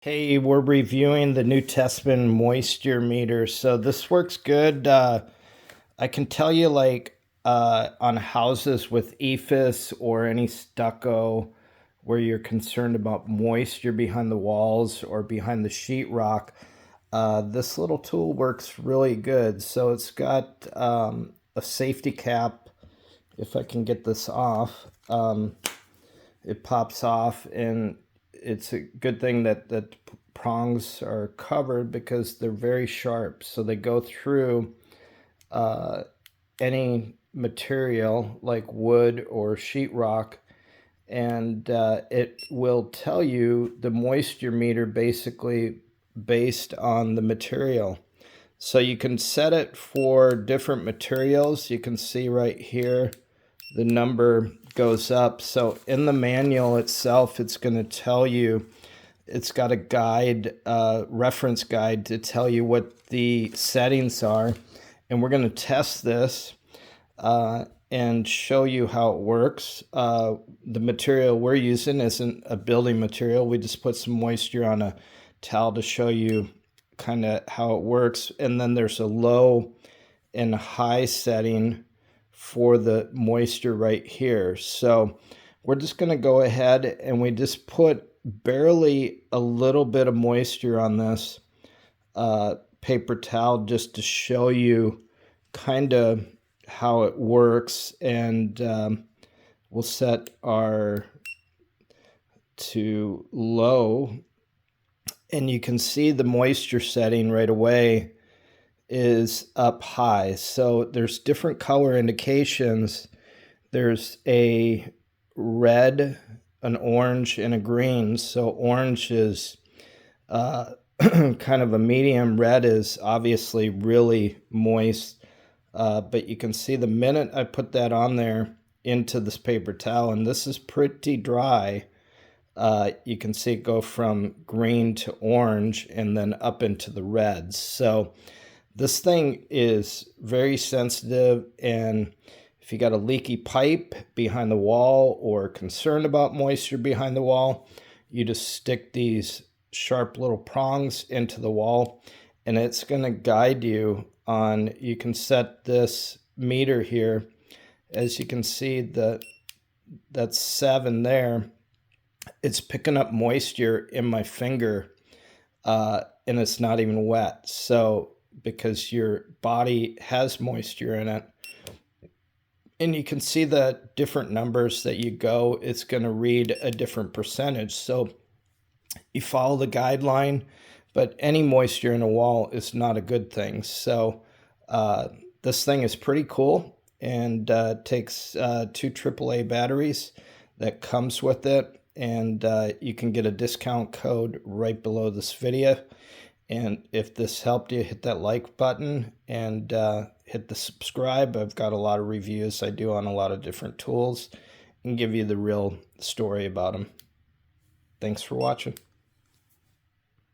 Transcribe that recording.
Hey, we're reviewing the new Tesmen moisture meter. So this works good. I can tell you on houses with ephes or any stucco where you're concerned about moisture behind the walls or behind the sheetrock, this little tool works really good. So it's got a safety cap. If I can get this off, it pops off, and it's a good thing that the prongs are covered because they're very sharp. So they go through any material like wood or sheetrock, and it will tell you the moisture meter basically based on the material. So you can set it for different materials. You can see right here the number goes up. So in the manual itself, it's going to tell you, it's got a guide, reference guide to tell you what the settings are. And we're going to test this and show you how it works. The material we're using isn't a building material. We just put some moisture on a towel to show you kind of how it works. And then there's a low and high setting for the moisture right here. So we're just going to go ahead and we just put barely a little bit of moisture on this paper towel just to show you kind of how it works. And we'll set our to low, and you can see the moisture setting right away is up high. So there's different color indications. There's a red, an orange, and a green. So orange is kind of a medium. Red is obviously really moist. But you can see the minute I put that on there into this paper towel, and this is pretty dry, you can see it go from green to orange and then up into the reds. So this thing is very sensitive, and if you got a leaky pipe behind the wall or concerned about moisture behind the wall, you just stick these sharp little prongs into the wall, and it's going to guide you on. You can set this meter here. As you can see, that's 7 there. It's picking up moisture in my finger, and it's not even wet. So because your body has moisture in it, and you can see the different numbers that you go, it's going to read a different percentage. So you follow the guideline, but any moisture in a wall is not a good thing. So this thing is pretty cool, and takes 2 AAA batteries that comes with it. And you can get a discount code right below this video. And if this helped you, hit that like button and hit the subscribe. I've got a lot of reviews I do on a lot of different tools and give you the real story about them. Thanks for watching.